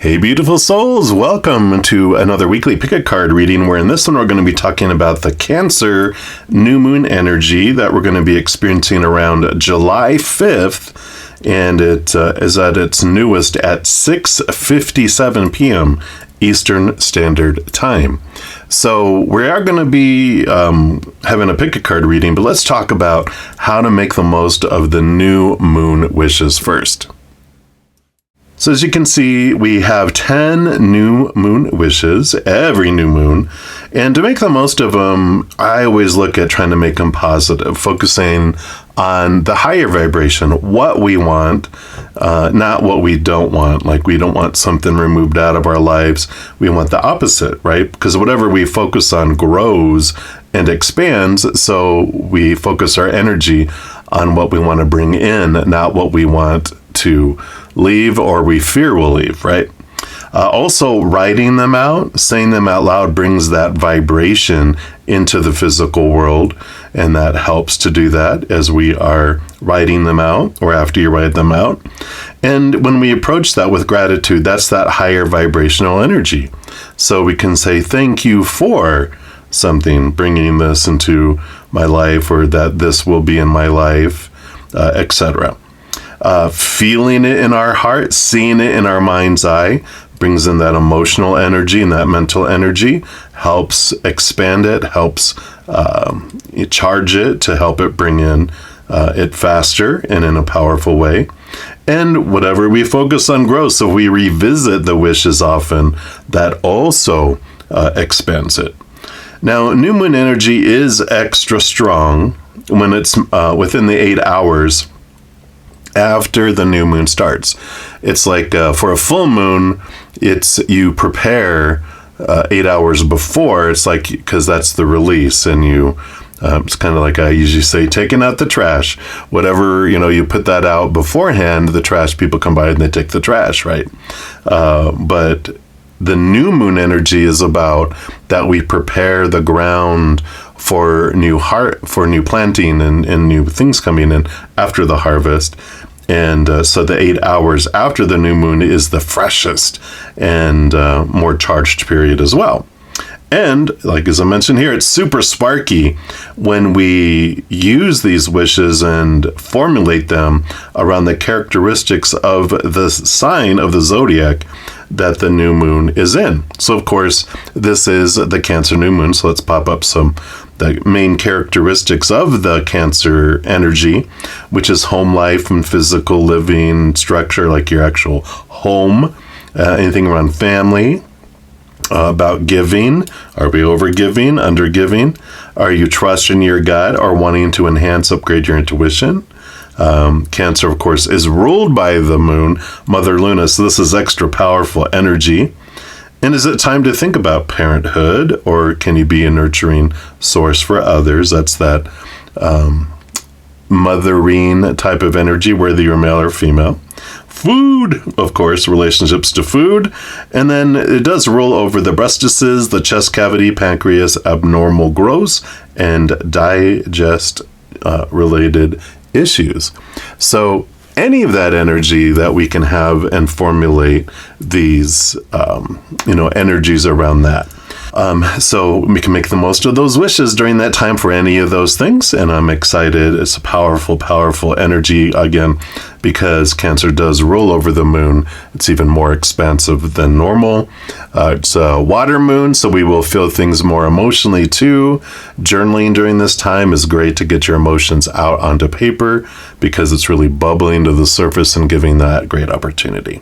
Hey, beautiful souls. Welcome to another weekly pick a card reading, where in this one we're going to be talking about the Cancer new moon energy that we're going to be experiencing around July 5th. And it is at its newest at 6:57 p.m. Eastern Standard Time. So we are going to be having a pick a card reading, but let's talk about how to make the most of the new moon wishes first. So as you can see, we have 10 new moon wishes every new moon. And to make the most of them, I always look at trying to make them positive, focusing on the higher vibration, what we want, not what we don't want. Like, we don't want something removed out of our lives. We want the opposite, right? Because whatever we focus on grows and expands. So we focus our energy on what we want to bring in, not what we want to leave or we fear will leave, right? Also, writing them out, saying them out loud brings that vibration into the physical world, and that helps to do that as we are writing them out or after you write them out. And when we approach that with gratitude, that's that higher vibrational energy. So we can say, thank you for something, bringing this into my life, or that this will be in my life, etc. Feeling it in our heart, seeing it in our mind's eye, brings in that emotional energy and that mental energy, helps expand it, helps charge it to help it bring in it faster and in a powerful way. And whatever we focus on grows. So we revisit the wishes often, that also expands it. Now, new moon energy is extra strong when it's within the 8 hours after the new moon starts. It's like for a full moon, it's you prepare 8 hours before. It's like, because that's the release, and you it's kind of like I usually say, taking out the trash. Whatever, you put that out beforehand, the trash people come by and they take the trash, right? But the new moon energy is about that we prepare the ground for new planting and new things coming in after the harvest. And so the 8 hours after the new moon is the freshest and more charged period as well. And like as I mentioned here, it's super sparky when we use these wishes and formulate them around the characteristics of the sign of the zodiac that the new moon is in. So of course, this is the Cancer new moon. So let's pop up the main characteristics of the Cancer energy, which is home life and physical living structure, like your actual home, anything around family, about giving. Are we over-giving, under-giving? Are you trusting your gut or wanting to enhance, upgrade your intuition? Cancer, of course, is ruled by the moon, Mother Luna, so this is extra powerful energy. And is it time to think about parenthood, or can you be a nurturing source for others? That's that mothering type of energy, whether you're male or female. Food, of course, relationships to food. And then it does roll over the breastises, the chest cavity, pancreas, abnormal growths, and digest related issues. So any of that energy that we can have and formulate these, energies around that. So we can make the most of those wishes during that time for any of those things. And I'm excited. It's a powerful, powerful energy, again, because Cancer does roll over the moon. It's even more expansive than normal. It's a water moon, so we will feel things more emotionally too. Journaling during this time is great to get your emotions out onto paper, because it's really bubbling to the surface and giving that great opportunity.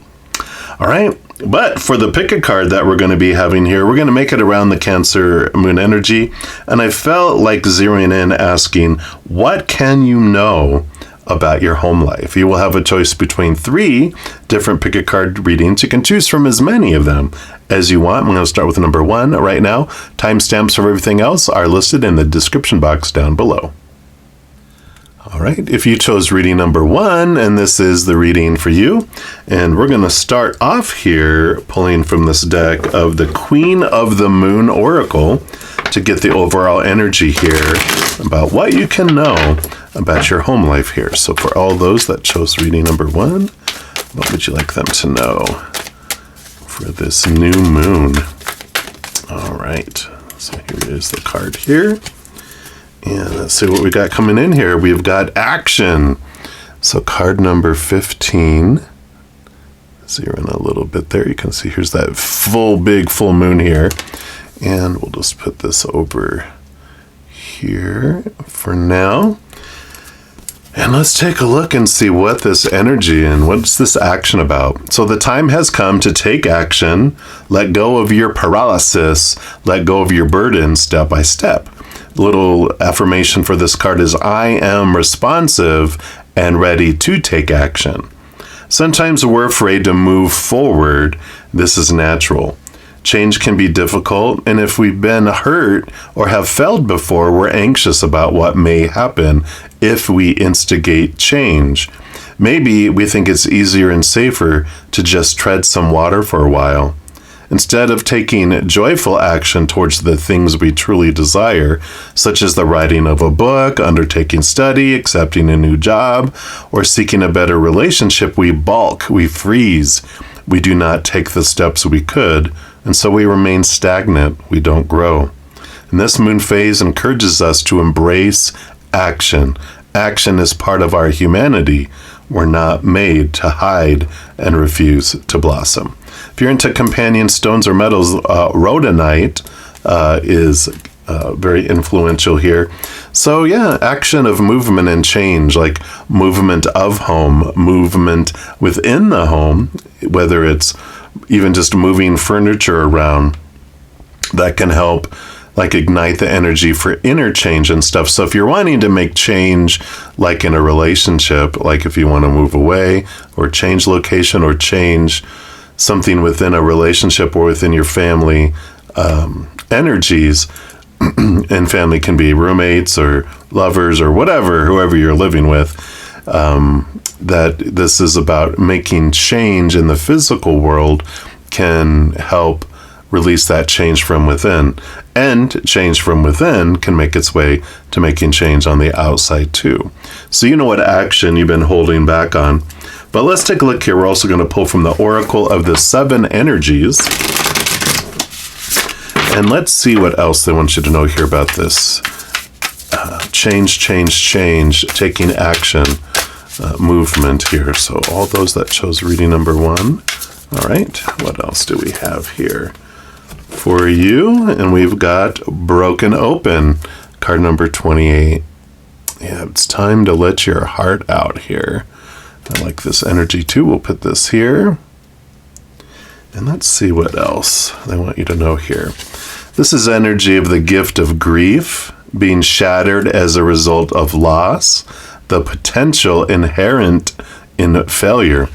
All right. But for the pick a card that we're going to be having here, we're going to make it around the Cancer moon energy. And I felt like zeroing in, asking, what can you know about your home life? You will have a choice between 3 different pick a card readings. You can choose from as many of them as you want. I'm going to start with number 1 right now. Timestamps for everything else are listed in the description box down below. All right, if you chose reading number 1, and this is the reading for you, and we're going to start off here pulling from this deck of the Queen of the Moon Oracle to get the overall energy here about what you can know about your home life here. So for all those that chose reading number 1, what would you like them to know for this new moon. All right, so here is the card here. And let's see what we got coming in here. We've got action. So card number 15. Zero in a little bit there. You can see here's that big full moon here. And we'll just put this over here for now. And let's take a look and see what this energy and what's this action about. So the time has come to take action, let go of your paralysis, let go of your burden step by step. Little affirmation for this card is I am responsive and ready to take action. Sometimes we're afraid to move forward. This is natural. Change can be difficult, and if we've been hurt or have failed before, we're anxious about what may happen if we instigate change. Maybe we think it's easier and safer to just tread some water for a while. Instead of taking joyful action towards the things we truly desire, such as the writing of a book, undertaking study, accepting a new job, or seeking a better relationship, we balk, we freeze. We do not take the steps we could, and so we remain stagnant. We don't grow. And this moon phase encourages us to embrace action. Action is part of our humanity. We're not made to hide and refuse to blossom. If you're into companion stones or metals, rhodonite is very influential here. So yeah, action of movement and change, like movement of home, movement within the home, whether it's even just moving furniture around, that can help like ignite the energy for inner change and stuff. So if you're wanting to make change, like in a relationship, like if you want to move away or change location or change something within a relationship or within your family, energies, and family can be roommates or lovers or whatever, whoever you're living with, that this is about making change in the physical world can help release that change from within. And change from within can make its way to making change on the outside too. So you know what action you've been holding back on. But let's take a look here. We're also going to pull from the Oracle of the 7 energies. And let's see what else they want you to know here about this. Change, taking action, movement here. So all those that chose reading number 1. All right, what else do we have here for you? And we've got Broken Open, card number 28. Yeah, it's time to let your heart out here. I like this energy too. We'll put this here. And let's see what else they want you to know here. This is energy of the gift of grief, being shattered as a result of loss, the potential inherent in failure.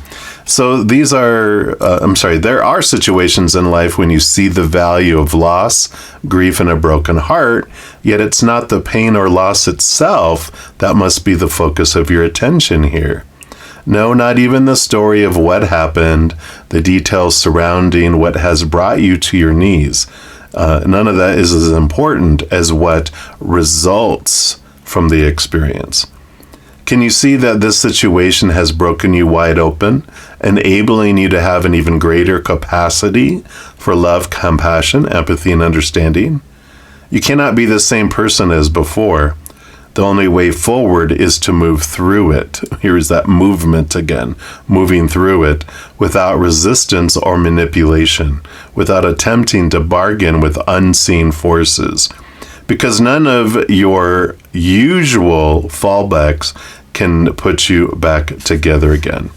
So these are, there are situations in life when you see the value of loss, grief, and a broken heart, yet it's not the pain or loss itself that must be the focus of your attention here. No, not even the story of what happened, the details surrounding what has brought you to your knees. None of that is as important as what results from the experience. Can you see that this situation has broken you wide open, enabling you to have an even greater capacity for love, compassion, empathy, and understanding? You cannot be the same person as before. The only way forward is to move through it. Here is that movement again, moving through it without resistance or manipulation, without attempting to bargain with unseen forces. Because none of your usual fallbacks can put you back together again.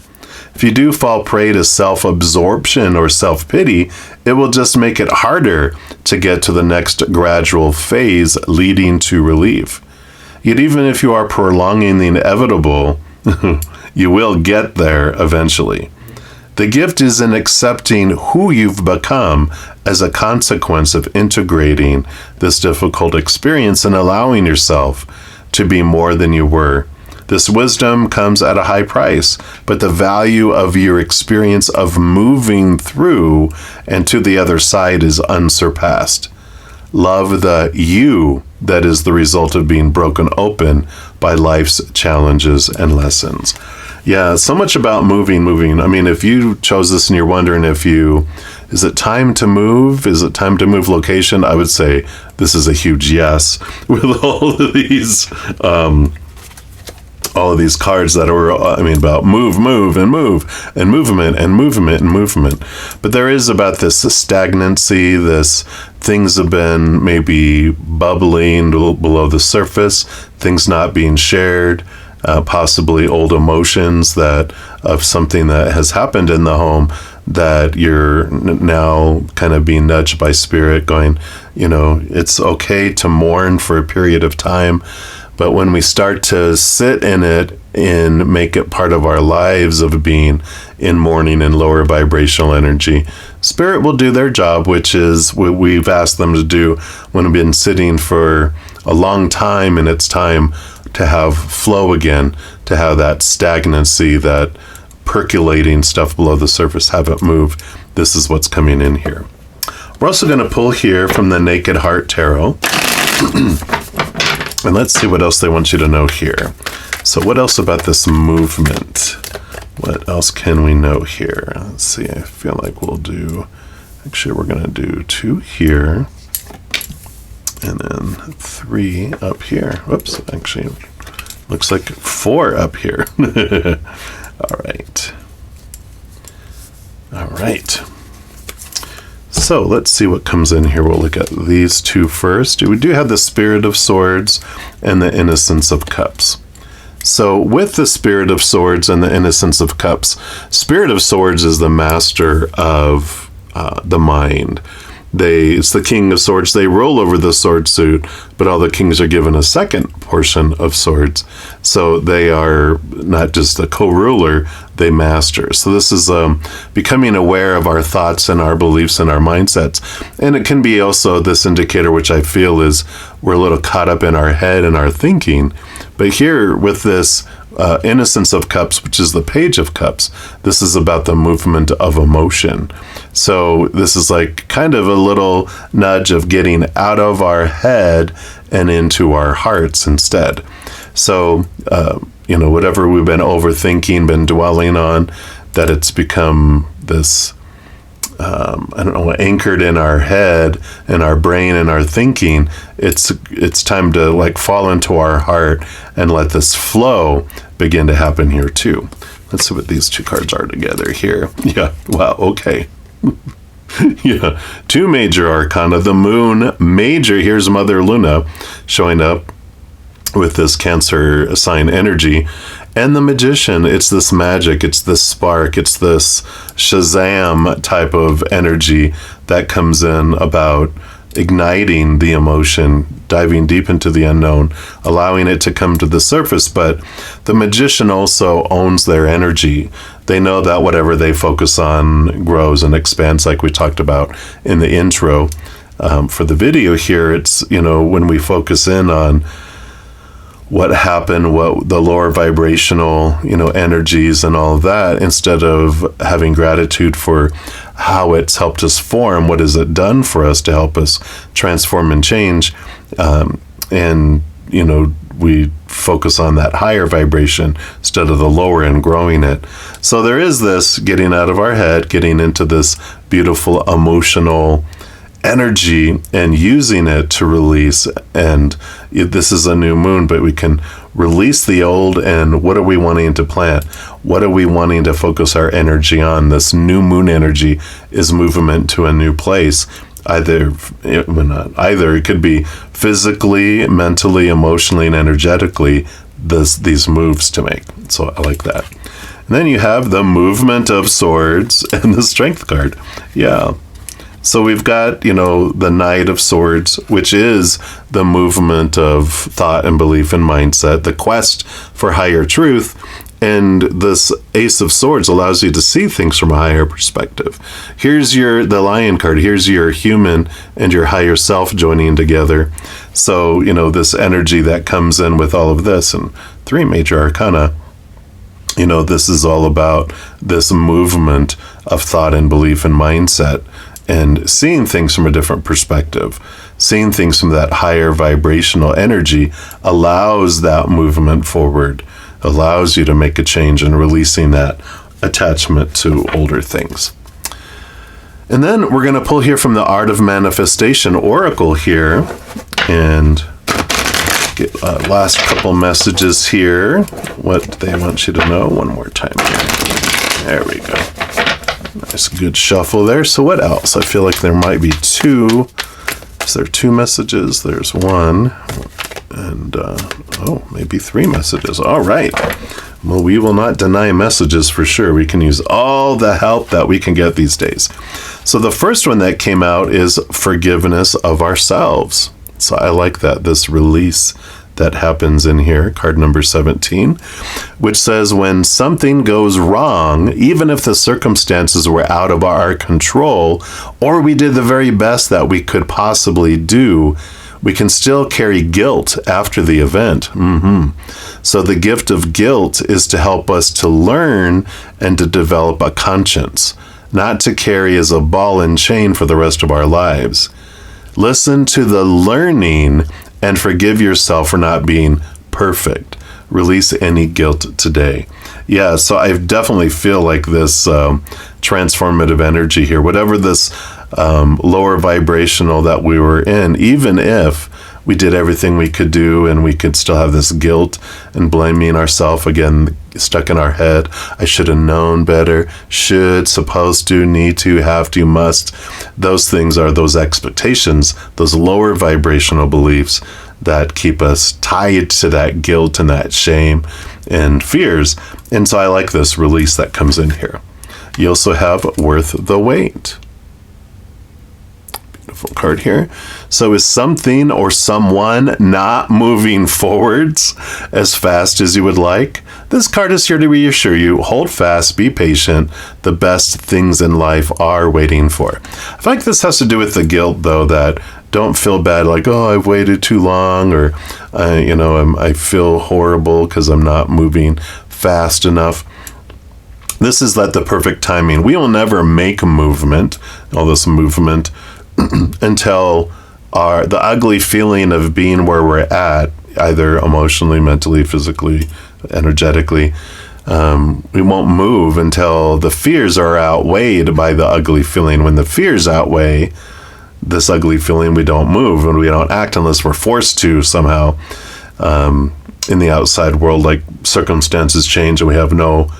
If you do fall prey to self-absorption or self-pity, it will just make it harder to get to the next gradual phase leading to relief. Yet even if you are prolonging the inevitable, you will get there eventually. The gift is in accepting who you've become as a consequence of integrating this difficult experience and allowing yourself to be more than you were. This wisdom comes at a high price, but the value of your experience of moving through and to the other side is unsurpassed. Love the you that is the result of being broken open by life's challenges and lessons. Yeah, so much about moving. I mean, if you chose this and you're wondering if Is it time to move? Is it time to move location? I would say this is a huge yes with all of these cards that are, about move, and move, and movement, and movement, and movement. But there is about this stagnancy, this things have been maybe bubbling below the surface, things not being shared, possibly old emotions of something that has happened in the home that you're now kind of being nudged by spirit going, it's okay to mourn for a period of time. But when we start to sit in it and make it part of our lives of being in mourning and lower vibrational energy, Spirit will do their job, which is what we've asked them to do when we've been sitting for a long time, and it's time to have flow again, to have that stagnancy, that percolating stuff below the surface, have it move. This is what's coming in here. We're also going to pull here from the Naked Heart Tarot. And let's see what else they want you to know here. So what else about this movement? What else can we know here? Let's see, I feel like we'll do, actually we're going to do 2 here, and then 3 up here. Whoops, actually looks like 4 up here. All right. All right. So let's see what comes in here. We'll look at these 2 first. We do have the Spirit of Swords and the Innocence of Cups. So with the Spirit of Swords and the Innocence of Cups, Spirit of Swords is the master of the mind. It's the King of Swords. They roll over the sword suit, but all the kings are given a second portion of swords. So they are not just a co-ruler, they master. So this is becoming aware of our thoughts and our beliefs and our mindsets. And it can be also this indicator, which I feel is we're a little caught up in our head and our thinking. But here with this Innocence of Cups, which is the Page of Cups, this is about the movement of emotion. So this is like kind of a little nudge of getting out of our head and into our hearts instead. So, whatever we've been overthinking, been dwelling on, that it's become this, anchored in our head and our brain and our thinking. It's time to like fall into our heart and let this flow begin to happen here too. Let's see what these 2 cards are together here. Yeah, wow, okay. Yeah, 2 major arcana. The Moon Major, here's Mother Luna showing up with this Cancer sign energy. And the Magician, it's this magic, it's this spark, it's this Shazam type of energy that comes in about igniting the emotion, diving deep into the unknown, allowing it to come to the surface. But the Magician also owns their energy. They know that whatever they focus on grows and expands, like we talked about in the intro. For the video here, it's, when we focus in on what happened, what the lower vibrational, energies and all of that, instead of having gratitude for how it's helped us form, what has it done for us to help us transform and change. We focus on that higher vibration instead of the lower and growing it. So there is this getting out of our head, getting into this beautiful emotional energy and using it to release. And this is a new moon, but we can release the old. And what are we wanting to plant? What are we wanting to focus our energy on? This new moon energy is movement to a new place. Either it could be physically, mentally, emotionally, and energetically, these moves to make. So I like that. And then you have the Movement of Swords and the Strength card. Yeah. So we've got, the Knight of Swords, which is the movement of thought and belief and mindset, the quest for higher truth. And this Ace of Swords allows you to see things from a higher perspective. Here's the Lion card. Here's your human and your higher self joining together. So, this energy that comes in with all of this, and 3 major arcana, this is all about this movement of thought and belief and mindset, and seeing things from a different perspective. Seeing things from that higher vibrational energy allows that movement forward, allows you to make a change and releasing that attachment to older things. And then we're going to pull here from the Art of Manifestation Oracle here and get last couple messages here. What they want you to know one more time here. There we go. Nice, good shuffle there. So what else? I feel like there might be two. Is there two messages? There's one. And, maybe three messages. All right. Well, we will not deny messages for sure. We can use all the help that we can get these days. So the first one that came out is forgiveness of ourselves. So I like that, this release that happens in here, card number 17, which says when something goes wrong, even if the circumstances were out of our control, or we did the very best that we could possibly do, we can still carry guilt after the event. So the gift of guilt is to help us to learn and to develop a conscience, not to carry as a ball and chain for the rest of our lives. Listen to the learning and forgive yourself for not being perfect. Release any guilt today. Yeah, so I definitely feel like this transformative energy here, whatever this lower vibrational that we were in, even if we did everything we could do and we could still have this guilt and blaming ourselves again stuck in our head. I should have known better. Should, supposed to, need to, have to, must. Those things are those expectations, those lower vibrational beliefs that keep us tied to that guilt and that shame and fears. And so I like this release that comes in here. You also have worth the wait. Beautiful card here. So is something or someone not moving forwards as fast as you would like? This card is here to reassure you, hold fast, be patient. The best things in life are waiting for. I feel like this has to do with the guilt, though, that don't feel bad, like, oh, I've waited too long, or, I feel horrible because I'm not moving fast enough. This is like the perfect timing. We will never make a movement, all this movement, until the ugly feeling of being where we're at, either emotionally, mentally, physically, energetically, we won't move until the fears are outweighed by the ugly feeling. When the fears outweigh this ugly feeling, we don't move and we don't act unless we're forced to somehow in the outside world, like circumstances change and we have no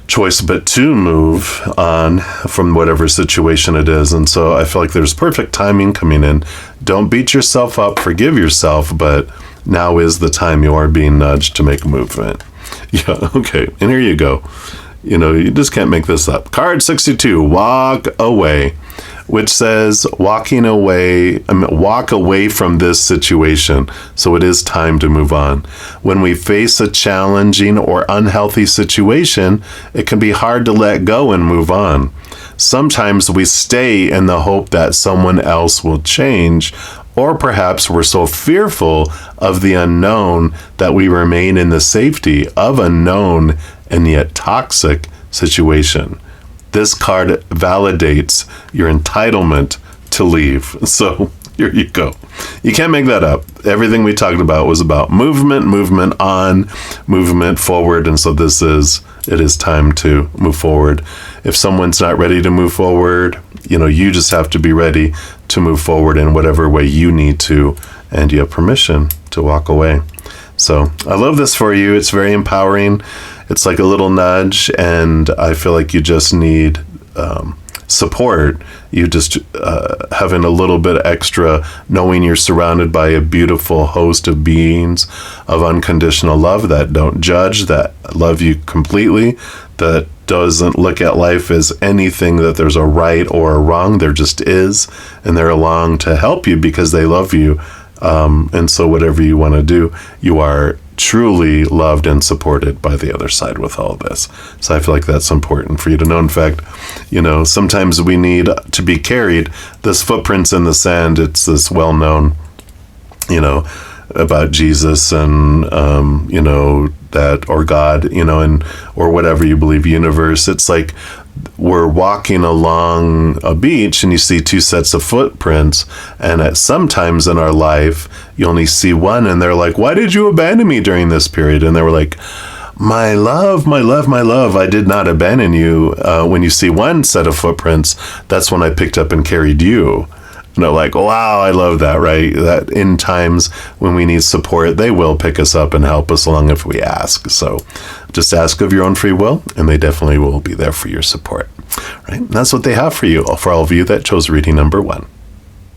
choice but to move on from whatever situation it is. And so I feel like there's perfect timing coming in. Don't beat yourself up, forgive yourself, but now is the time you are being nudged to make a movement. Yeah, okay, and here you go. You just can't make this up. Card 62, walk away, which says walk away from this situation. So it is time to move on. When we face a challenging or unhealthy situation, it can be hard to let go and move on. Sometimes we stay in the hope that someone else will change, or perhaps we're so fearful of the unknown that we remain in the safety of a known and yet toxic situation. This card validates your entitlement to leave. So here you go. You can't make that up. Everything we talked about was about movement on, movement forward. And so it is time to move forward. If someone's not ready to move forward, you just have to be ready to move forward in whatever way you need to, and you have permission to walk away. So I love this for you. It's very empowering. It's like a little nudge, and I feel like you just need support. You just having a little bit extra, knowing you're surrounded by a beautiful host of beings of unconditional love that don't judge, that love you completely, that doesn't look at life as anything that there's a right or a wrong. There just is, and they're along to help you because they love you. And so whatever you want to do, you are truly loved and supported by the other side with all this. So I feel like that's important for you to know. In fact, sometimes we need to be carried. This footprints in the sand, it's this well-known, about Jesus and, that, or God, and, or whatever you believe, universe. It's like we're walking along a beach and you see two sets of footprints, and at sometimes in our life you only see one, and they're like, why did you abandon me during this period? And they were like, my love, my love, my love, I did not abandon you. When you see one set of footprints, that's when I picked up and carried you. And they're like, wow, I love that, right? That in times when we need support, they will pick us up and help us along if we ask. So just ask of your own free will, and they definitely will be there for your support, right? And that's what they have for you, for all of you that chose reading number 1.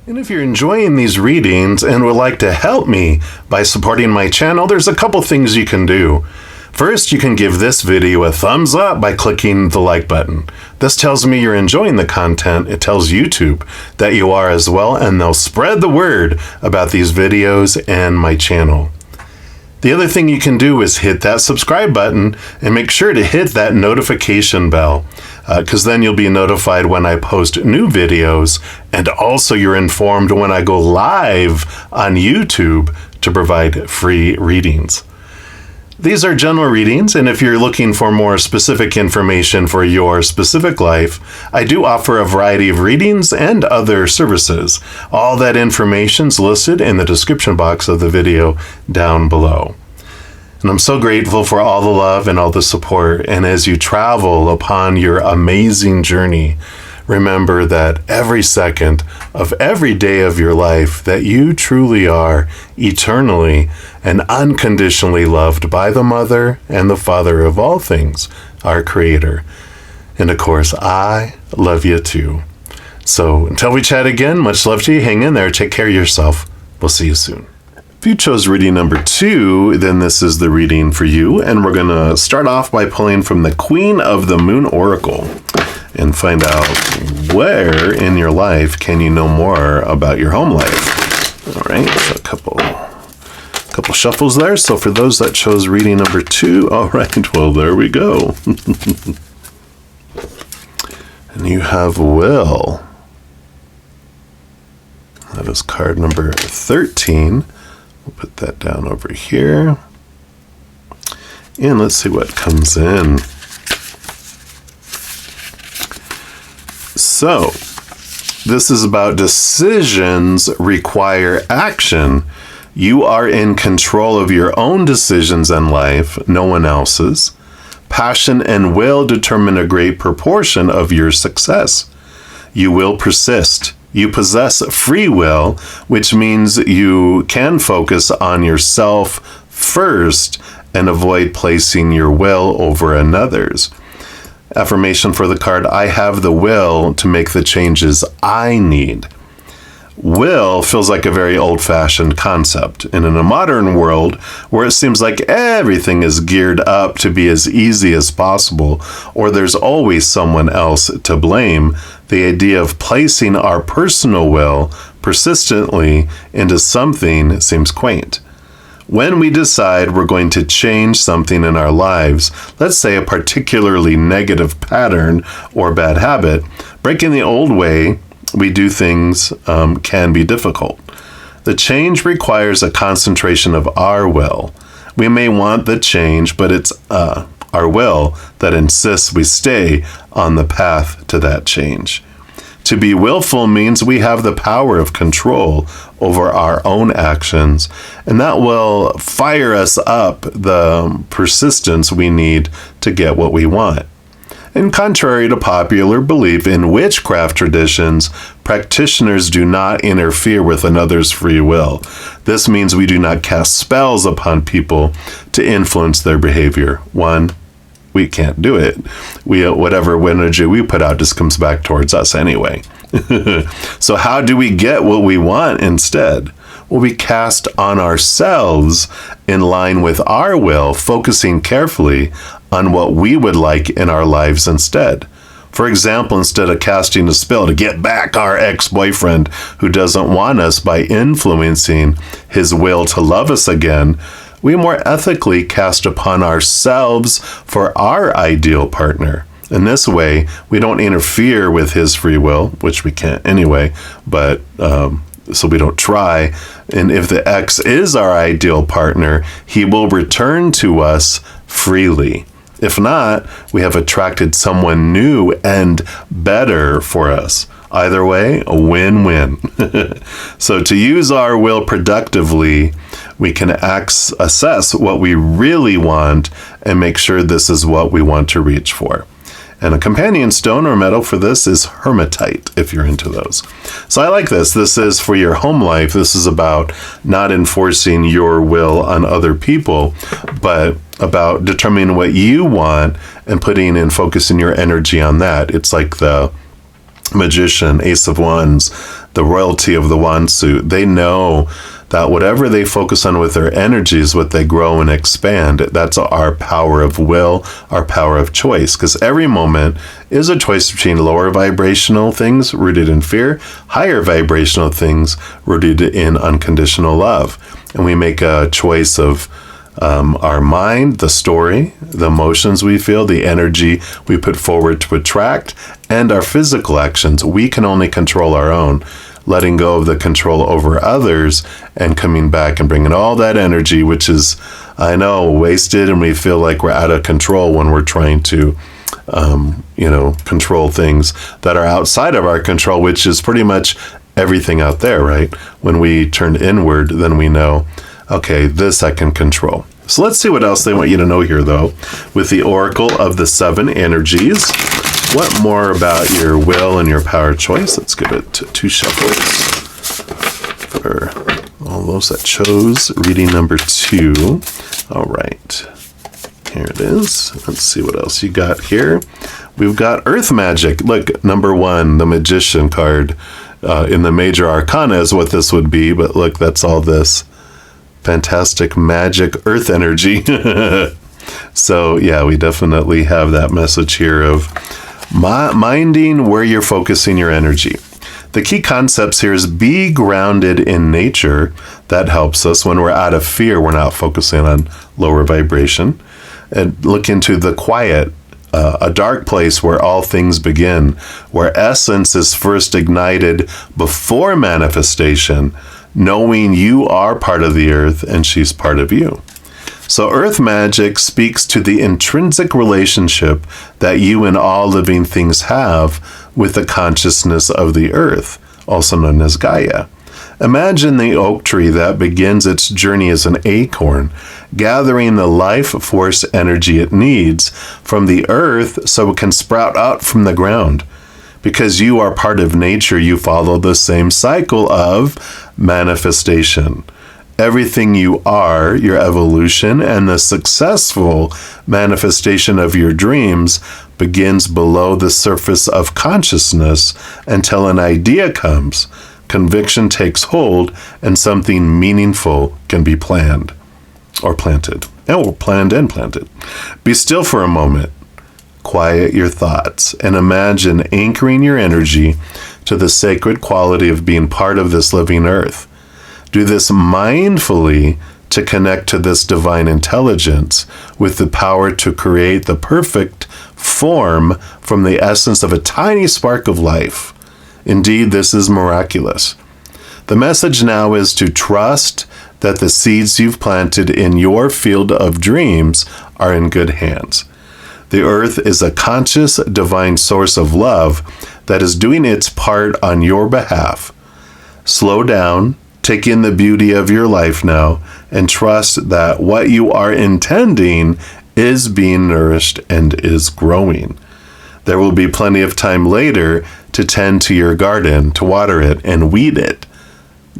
And if you're enjoying these readings and would like to help me by supporting my channel, there's a couple things you can do. First, you can give this video a thumbs up by clicking the like button. This tells me you're enjoying the content. It tells YouTube that you are as well, and they'll spread the word about these videos and my channel. The other thing you can do is hit that subscribe button and make sure to hit that notification bell, because then you'll be notified when I post new videos, and also you're informed when I go live on YouTube to provide free readings. These are general readings, and if you're looking for more specific information for your specific life, I do offer a variety of readings and other services. All that information's listed in the description box of the video down below. And I'm so grateful for all the love and all the support, and as you travel upon your amazing journey, remember that every second of every day of your life that you truly are eternally and unconditionally loved by the Mother and the Father of all things, our Creator. And of course, I love you too. So until we chat again, much love to you. Hang in there. Take care of yourself. We'll see you soon. If you chose reading number 2, then this is the reading for you. And we're going to start off by pulling from the Queen of the Moon Oracle and find out where in your life can you know more about your home life. All right, so a couple shuffles there. So for those that chose reading number 2, all right, well, there we go. And you have Will. That is card number 13. We'll put that down over here. And let's see what comes in. So, this is about decisions require action. You are in control of your own decisions in life, no one else's. Passion and will determine a great proportion of your success. You will persist. You possess free will, which means you can focus on yourself first and avoid placing your will over another's. Affirmation for the card, I have the will to make the changes I need. Will feels like a very old-fashioned concept. And in a modern world where it seems like everything is geared up to be as easy as possible, or there's always someone else to blame, the idea of placing our personal will persistently into something seems quaint. When we decide we're going to change something in our lives, let's say a particularly negative pattern or bad habit, breaking the old way we do things can be difficult. The change requires a concentration of our will. We may want the change, but it's our will that insists we stay on the path to that change. To be willful means we have the power of control over our own actions, and that will fire us up the persistence we need to get what we want. And contrary to popular belief in witchcraft traditions, practitioners do not interfere with another's free will. This means we do not cast spells upon people to influence their behavior. One, we can't do it. Whatever energy we put out just comes back towards us anyway. So how do we get what we want instead? Well, we cast on ourselves in line with our will, focusing carefully on what we would like in our lives instead. For example, instead of casting a spell to get back our ex-boyfriend who doesn't want us by influencing his will to love us again, we more ethically cast upon ourselves for our ideal partner. In this way, we don't interfere with his free will, which we can't anyway, but so we don't try. And if the ex is our ideal partner, he will return to us freely. If not, we have attracted someone new and better for us. Either way, a win-win. So to use our will productively, we can assess what we really want and make sure this is what we want to reach for. And a companion stone or metal for this is hematite, if you're into those. So I like this. This is for your home life. This is about not enforcing your will on other people, but about determining what you want and putting and focusing your energy on that. It's like the magician, Ace of Wands, the royalty of the wand suit. They know that whatever they focus on with their energy is what they grow and expand. That's our power of will, our power of choice, because every moment is a choice between lower vibrational things rooted in fear, higher vibrational things rooted in unconditional love. And we make a choice of our mind, the story, the emotions we feel, the energy we put forward to attract, and our physical actions. We can only control our own. Letting go of the control over others and coming back and bringing all that energy, which is, I know, wasted, and we feel like we're out of control when we're trying to, control things that are outside of our control, which is pretty much everything out there, right? When we turn inward, then we know, okay, this I can control. So let's see what else they want you to know here, though, with the Oracle of the 7 Energies. What more about your will and your power choice? Let's give it 2 shuffles for all those that chose reading number 2. All right, here it is. Let's see what else you got here. We've got Earth Magic. Look, number 1, the Magician card in the Major Arcana is what this would be, but look, that's all this fantastic magic earth energy. So yeah, we definitely have that message here of minding where you're focusing your energy. The key concepts here is be grounded in nature. That helps us when we're out of fear. We're not focusing on lower vibration. And look into the quiet, a dark place where all things begin, where essence is first ignited before manifestation, knowing you are part of the earth and she's part of you. So earth magic speaks to the intrinsic relationship that you and all living things have with the consciousness of the earth, also known as Gaia. Imagine the oak tree that begins its journey as an acorn, gathering the life force energy it needs from the earth so it can sprout out from the ground. Because you are part of nature, you follow the same cycle of manifestation. Everything you are, your evolution, and the successful manifestation of your dreams begins below the surface of consciousness until an idea comes, conviction takes hold, and something meaningful can be planned or planted. Planned and planted. Be still for a moment. Quiet your thoughts and imagine anchoring your energy to the sacred quality of being part of this living earth. Do this mindfully to connect to this divine intelligence with the power to create the perfect form from the essence of a tiny spark of life. Indeed, this is miraculous. The message now is to trust that the seeds you've planted in your field of dreams are in good hands. The earth is a conscious, divine source of love that is doing its part on your behalf. Slow down, take in the beauty of your life now, and trust that what you are intending is being nourished and is growing. There will be plenty of time later to tend to your garden, to water it and weed it.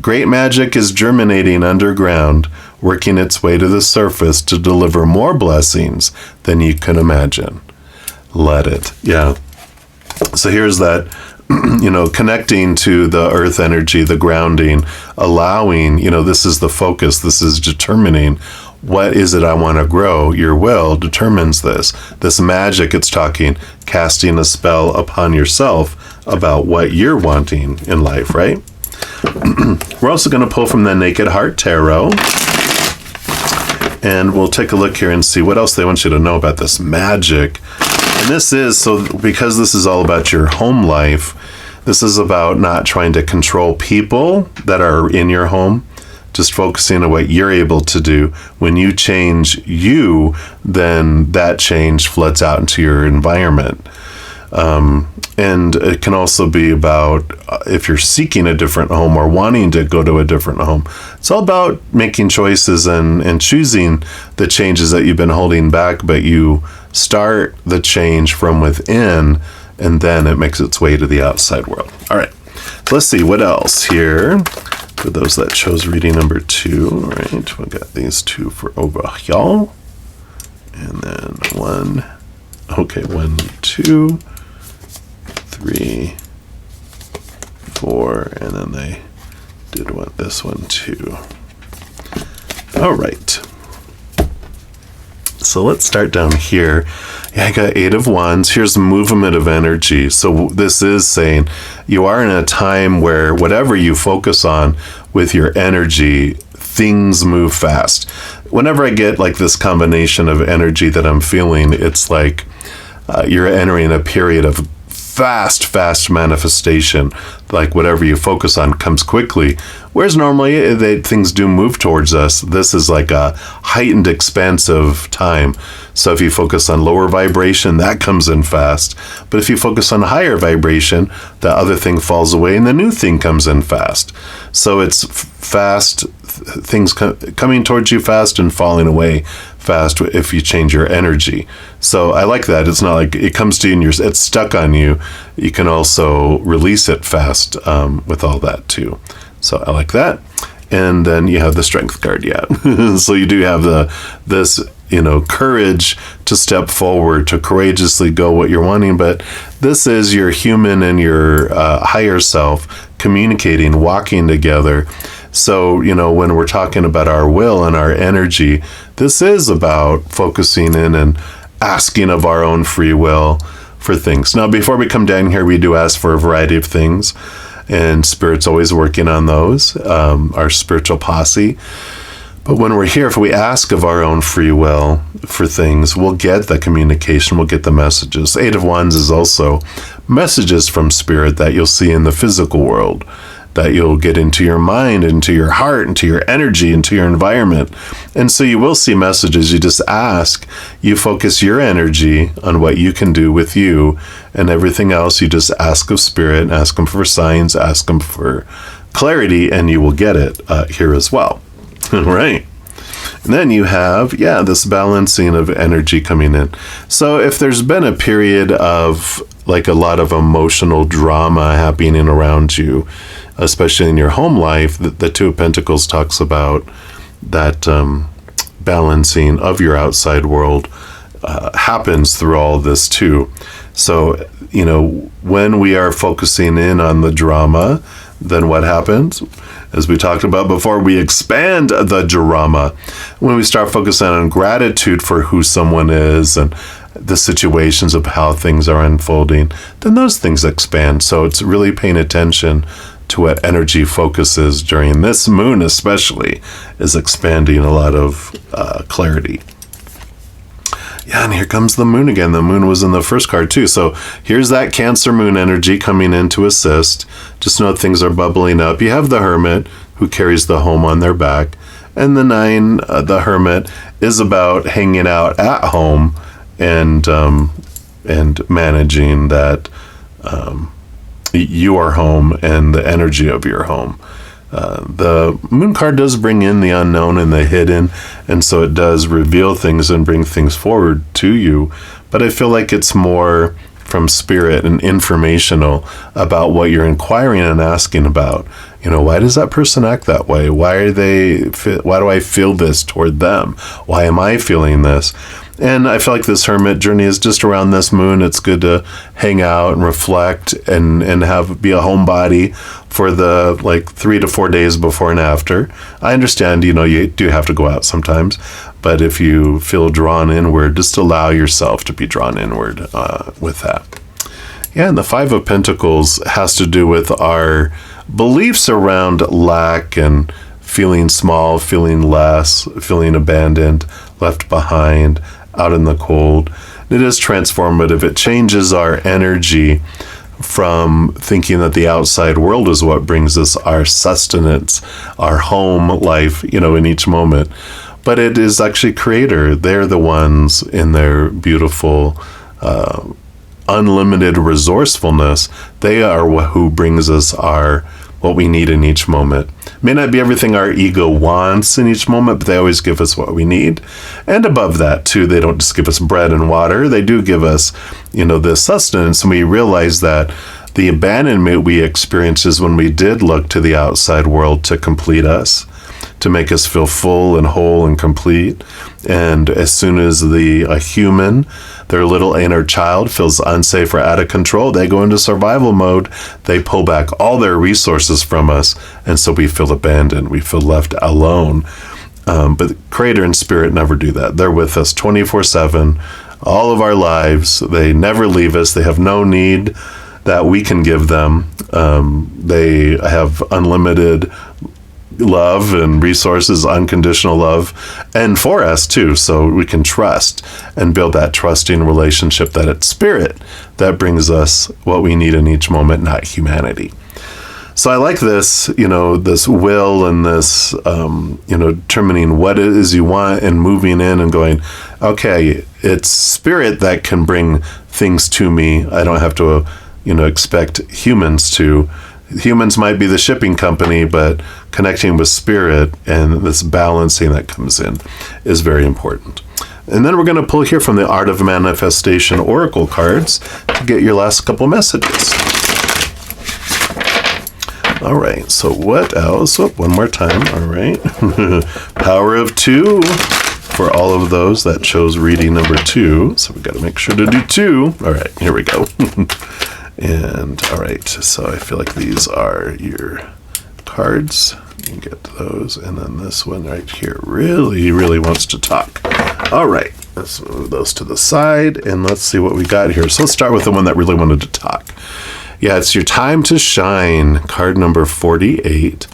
Great magic is germinating underground, working its way to the surface to deliver more blessings than you can imagine. Let it. Yeah. So here's that, connecting to the earth energy, the grounding, allowing, this is the focus. This is determining what is it I want to grow. Your will determines this. This magic, it's talking, casting a spell upon yourself about what you're wanting in life, right? We're also going to pull from the Naked Heart Tarot. And we'll take a look here and see what else they want you to know about this magic. And this is, because this is all about your home life, this is about not trying to control people that are in your home, just focusing on what you're able to do. When you change you, then that change floods out into your environment. And it can also be about if you're seeking a different home or wanting to go to a different home. It's all about making choices and choosing the changes that you've been holding back, but you start the change from within, and then it makes its way to the outside world. All right, let's see what else here. For those that chose reading number 2, right? We got these 2 for over y'all. And then 1, 2, 3, 4, and then they did want this one too. All right. So let's start down here. Yeah, I got 8 of Wands. Here's movement of energy. So this is saying you are in a time where whatever you focus on with your energy, things move fast. Whenever I get like this combination of energy that I'm feeling, it's like you're entering a period of fast manifestation. Like whatever you focus on comes quickly. Whereas normally things do move towards us. This is like a heightened, expansive time. So if you focus on lower vibration, that comes in fast. But if you focus on higher vibration, the other thing falls away and the new thing comes in fast. So it's fast, things coming towards you fast and falling away fast if you change your energy. So I like that. It's not like it comes to you and it's stuck on you. You can also release it fast with all that too. So I like that. And then you have the strength card, yeah. So you do have this courage to step forward, to courageously go what you're wanting. But this is your human and your higher self communicating, walking together. So, when we're talking about our will and our energy, this is about focusing in and asking of our own free will for things. Now, before we come down here, we do ask for a variety of things, and Spirit's always working on those, our spiritual posse. But when we're here, if we ask of our own free will for things, we'll get the communication, we'll get the messages. 8 of Wands is also messages from Spirit that you'll see in the physical world, that you'll get into your mind, into your heart, into your energy, into your environment. And so you will see messages. You just ask, you focus your energy on what you can do with you, and everything else you just ask of Spirit, ask them for signs, ask them for clarity, and you will get it here as well. Right. And then you have, this balancing of energy coming in. So if there's been a period of like a lot of emotional drama happening around you, especially in your home life, the 2 of Pentacles talks about that balancing of your outside world happens through all this too. So, when we are focusing in on the drama, then what happens? As we talked about before, we expand the drama. When we start focusing on gratitude for who someone is and the situations of how things are unfolding, then those things expand. So it's really paying attention to what energy focuses during this moon especially, is expanding a lot of clarity. Yeah, and here comes the moon again. The moon was in the first card too. So here's that Cancer moon energy coming in to assist. Just know things are bubbling up. You have the Hermit who carries the home on their back. And the 9, the Hermit, is about hanging out at home and managing that your home and the energy of your home. The moon card does bring in the unknown and the hidden, and so it does reveal things and bring things forward to you. But I feel like it's more from Spirit and informational about what you're inquiring and asking about. Why does that person act that way? Why do I feel this toward them? Why am I feeling this? And I feel like this Hermit journey is just around this moon. It's good to hang out and reflect and be a homebody for the 3 to 4 days before and after. I understand, you do have to go out sometimes, but if you feel drawn inward, just allow yourself to be drawn inward with that. Yeah, and the 5 of Pentacles has to do with our beliefs around lack and feeling small, feeling less, feeling abandoned, left behind, out in the cold. It is transformative. It changes our energy from thinking that the outside world is what brings us our sustenance, our home life, in each moment. But it is actually Creator. They're the ones in their beautiful unlimited resourcefulness, they are who brings us what we need in each moment. May not be everything our ego wants in each moment, but they always give us what we need. And above that, too, they don't just give us bread and water. They do give us, this sustenance. And we realize that the abandonment we experience is when we did look to the outside world to complete us, to make us feel full and whole and complete. And as soon as a human, their little inner child, feels unsafe or out of control, they go into survival mode. They pull back all their resources from us, and so we feel abandoned. We feel left alone. But Creator and Spirit never do that. They're with us 24/7, all of our lives. They never leave us. They have no need that we can give them. They have unlimited love and resources, unconditional love, and for us too, so we can trust and build that trusting relationship that it's Spirit that brings us what we need in each moment, not humanity. So I like this, this will and this, determining what it is you want and moving in and going, okay, it's Spirit that can bring things to me. I don't have to, expect humans to. Humans might be the shipping company, but connecting with Spirit and this balancing that comes in is very important. And then we're going to pull here from the Art of Manifestation Oracle cards to get your last couple messages. All right, so what else? One more time. All right. Power of 2 for all of those that chose reading number 2. So we got to make sure to do 2. All right, here we go. And all right, so I feel like these are your cards. You can get those. And then this one right here really, really wants to talk. All right, let's move those to the side and let's see what we got here. So let's start with the one that really wanted to talk. Yeah, it's your time to shine, card number 48,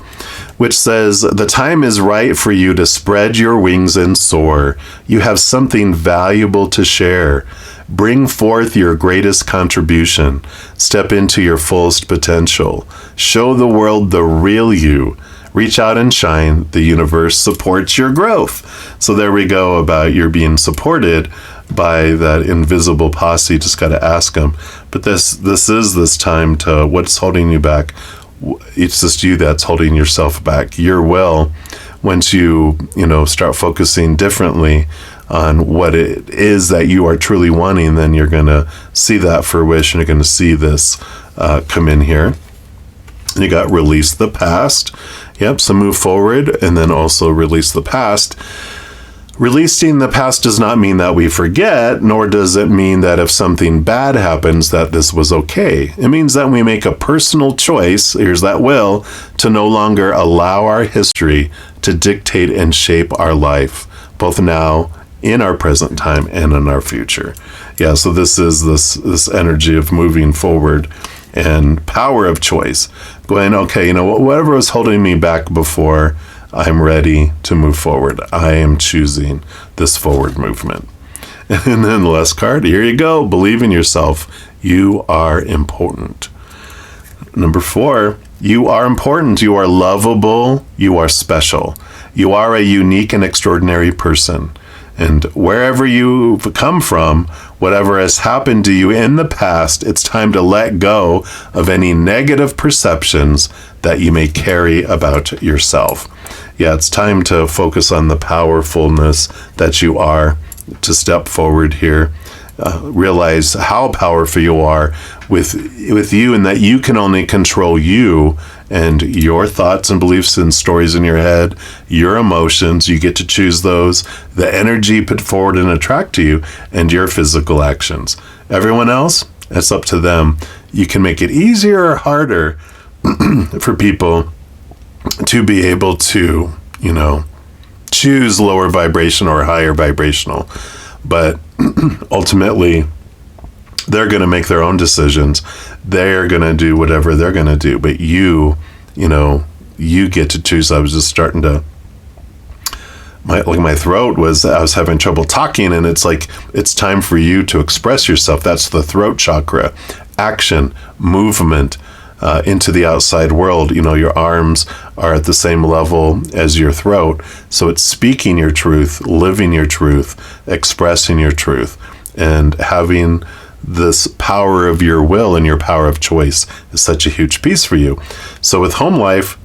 which says, the time is right for you to spread your wings and soar. You have something valuable to share. Bring forth your greatest contribution. Step into your fullest potential. Show the world the real you. Reach out and shine. The universe supports your growth. So there we go about you're being supported by that invisible posse. Just got to ask them. But this is this time to, what's holding you back? It's just you that's holding yourself back. Your will, once you start focusing differently on what it is that you are truly wanting, then you're going to see that fruition. You're going to see this come in here. You got release the past. Yep, so move forward and then also release the past. Releasing the past does not mean that we forget, nor does it mean that if something bad happens that this was okay. It means that we make a personal choice, here's that will, to no longer allow our history to dictate and shape our life, both now, in our present time, and in our future. Yeah, so this is this energy of moving forward and power of choice. Going, okay, whatever was holding me back before, I'm ready to move forward. I am choosing this forward movement. And then the last card, here you go. Believe in yourself. You are important. Number 4, you are important. You are lovable. You are special. You are a unique and extraordinary person. And wherever you've come from, whatever has happened to you in the past, it's time to let go of any negative perceptions that you may carry about yourself. Yeah, it's time to focus on the powerfulness that you are, to step forward here. Realize how powerful you are with you, and that you can only control you and your thoughts and beliefs and stories in your head, your emotions. You get to choose those, the energy put forward and attract to you, and your physical actions. Everyone else, it's up to them. You can make it easier or harder for people to be able to, choose lower vibration or higher vibrational. But ultimately, they're going to make their own decisions. They're going to do whatever they're going to do. But you get to choose. I was just starting to, my throat was, I was having trouble talking, and it's like, it's time for you to express yourself. That's the throat chakra. Action, movement, into the outside world. Your arms are at the same level as your throat. So it's speaking your truth, living your truth, expressing your truth, and having this power of your will and your power of choice is such a huge piece for you. So with home life,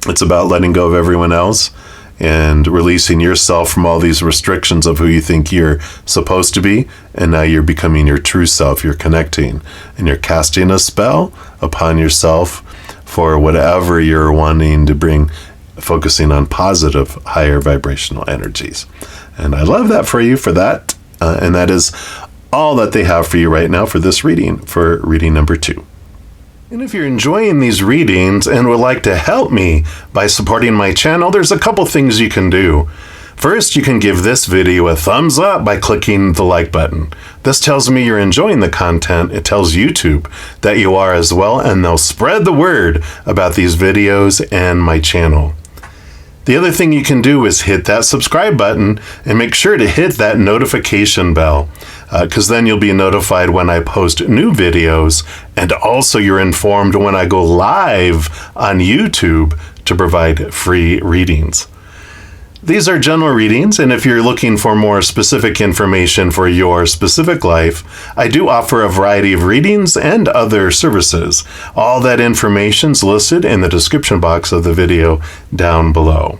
it's about letting go of everyone else and releasing yourself from all these restrictions of who you think you're supposed to be. And now you're becoming your true self. You're connecting and you're casting a spell upon yourself for whatever you're wanting to bring, focusing on positive, higher vibrational energies. And I love that for you for that. And that is all that they have for you right now for this reading, for reading number 2. And if you're enjoying these readings and would like to help me by supporting my channel, there's a couple things you can do. First, you can give this video a thumbs up by clicking the like button. This tells me you're enjoying the content. It tells YouTube that you are as well, and they'll spread the word about these videos and my channel. The other thing you can do is hit that subscribe button and make sure to hit that notification bell, because then you'll be notified when I post new videos, and also you're informed when I go live on YouTube to provide free readings. These are general readings, and if you're looking for more specific information for your specific life, I do offer a variety of readings and other services. All that information's listed in the description box of the video down below.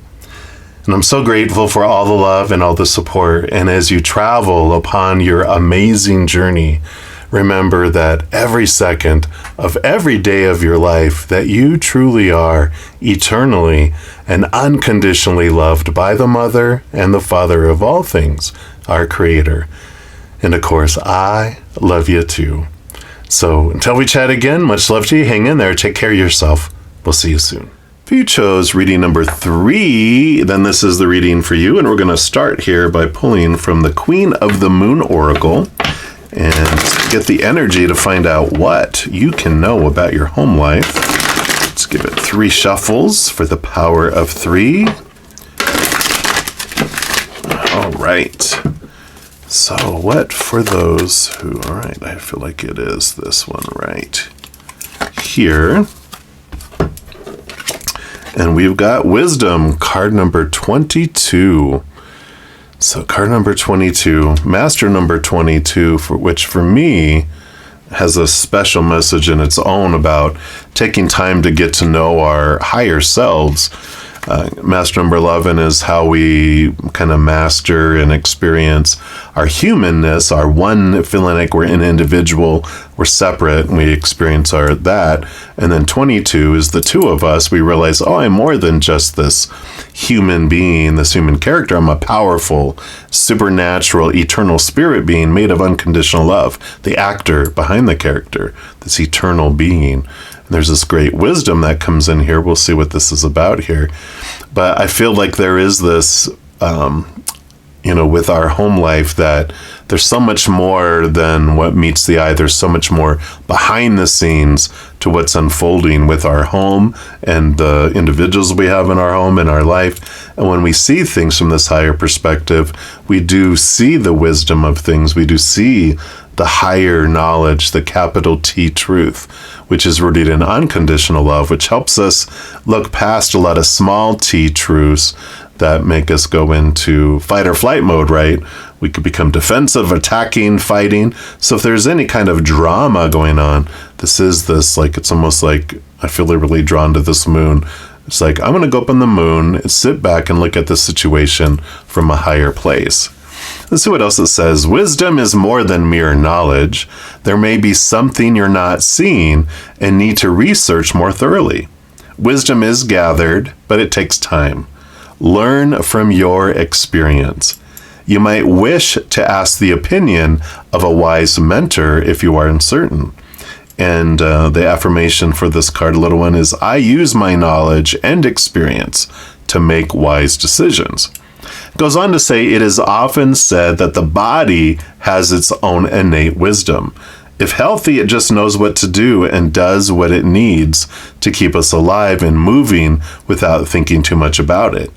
And I'm so grateful for all the love and all the support. And as you travel upon your amazing journey, remember that every second of every day of your life that you truly are eternally and unconditionally loved by the Mother and the Father of all things, our Creator. And of course, I love you too. So until we chat again, much love to you. Hang in there. Take care of yourself. We'll see you soon. If you chose reading number 3, then this is the reading for you. And we're going to start here by pulling from the Queen of the Moon Oracle and get the energy to find out what you can know about your home life. Let's give it 3 shuffles for the power of 3. All right. So what for those who, all right, I feel like it is this one right here. And we've got Wisdom, card number 22. So card number 22, Master number 22, which for me has a special message in its own about taking time to get to know our higher selves. Master number 11 is how we kind of master and experience our humanness, our one, feeling like we're an individual, we're separate, and we experience that. And then 22 is the two of us. We realize, oh, I'm more than just this human being, this human character. I'm a powerful, supernatural, eternal spirit being made of unconditional love. The actor behind the character, this eternal being. There's this great wisdom that comes in here. We'll see what this is about here. But I feel like there is this, with our home life, that there's so much more than what meets the eye. There's so much more behind the scenes to what's unfolding with our home and the individuals we have in our home and our life. And when we see things from this higher perspective, we do see the wisdom of things. We do see the higher knowledge, the capital T truth, which is rooted in unconditional love, which helps us look past a lot of small t truths that make us go into fight or flight mode, right? We could become defensive, attacking, fighting. So if there's any kind of drama going on, it's almost like I feel really drawn to this moon. It's like, I'm going to go up on the moon, sit back and look at the situation from a higher place. Let's see what else it says. Wisdom is more than mere knowledge. There may be something you're not seeing and need to research more thoroughly. Wisdom is gathered, but it takes time. Learn from your experience. You might wish to ask the opinion of a wise mentor if you are uncertain. And the affirmation for this card, little one, is I use my knowledge and experience to make wise decisions. It goes on to say, it is often said that the body has its own innate wisdom. If healthy, it just knows what to do and does what it needs to keep us alive and moving without thinking too much about it.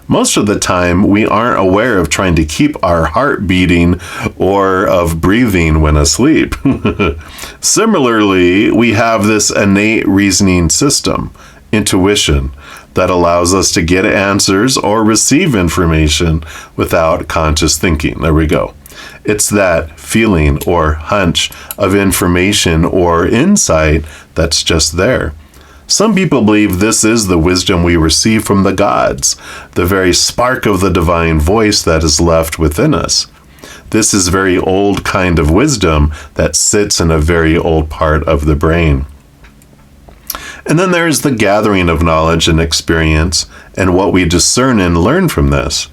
Most of the time, we aren't aware of trying to keep our heart beating or of breathing when asleep. Similarly, we have this innate reasoning system, intuition, that allows us to get answers or receive information without conscious thinking. There we go. It's that feeling or hunch of information or insight that's just there. Some people believe this is the wisdom we receive from the gods, the very spark of the divine voice that is left within us. This is very old kind of wisdom that sits in a very old part of the brain. And then there's the gathering of knowledge and experience and what we discern and learn from this.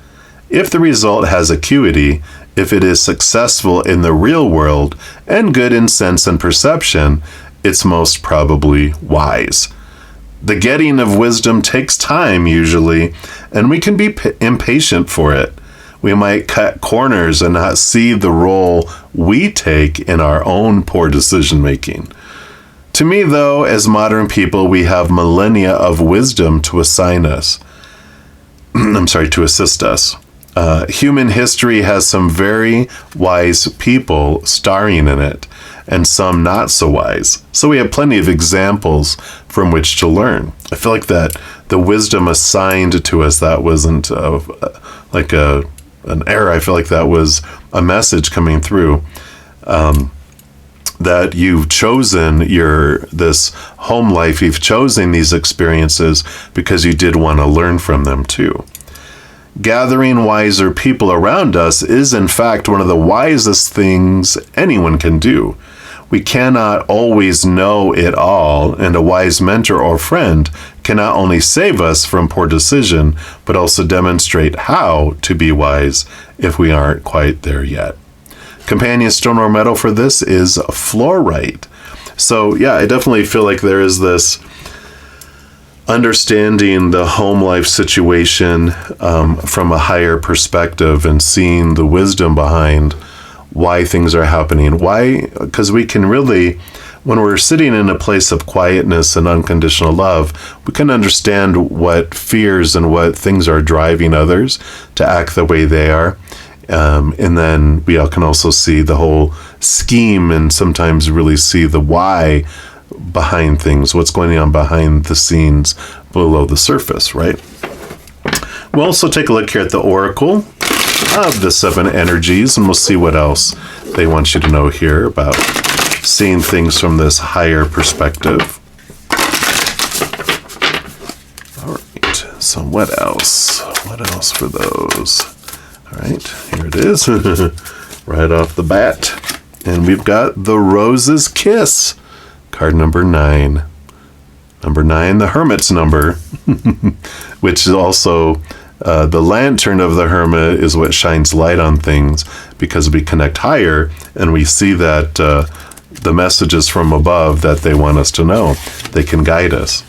If the result has acuity, if it is successful in the real world and good in sense and perception, it's most probably wise. The getting of wisdom takes time usually, and we can be impatient for it. We might cut corners and not see the role we take in our own poor decision making. To me, though, as modern people, we have millennia of wisdom to assign us. To assist us. Human history has some very wise people starring in it, and some not so wise. So we have plenty of examples from which to learn. I feel like that the wisdom assigned to us, that wasn't like an error. I feel like that was a message coming through. That you've chosen this home life, you've chosen these experiences because you did want to learn from them too. Gathering wiser people around us is in fact one of the wisest things anyone can do. We cannot always know it all, and a wise mentor or friend can not only save us from poor decision, but also demonstrate how to be wise if we aren't quite there yet. Companion stone or metal for this is fluorite. So yeah, I definitely feel like there is this understanding the home life situation from a higher perspective and seeing the wisdom behind why things are happening. Why? Because we can really, when we're sitting in a place of quietness and unconditional love, we can understand what fears and what things are driving others to act the way they are. And then we all can also see the whole scheme and sometimes really see the why behind things, what's going on behind the scenes below the surface, right? We'll also take a look here at the oracle of the 7 energies, and we'll see what else they want you to know here about seeing things from this higher perspective. All right, so what else? What else for those? All right, here it is, right off the bat. And we've got the Rose's Kiss, card number 9. Number 9, the Hermit's number, which is also the lantern of the Hermit is what shines light on things because we connect higher and we see that the messages from above that they want us to know. They can guide us.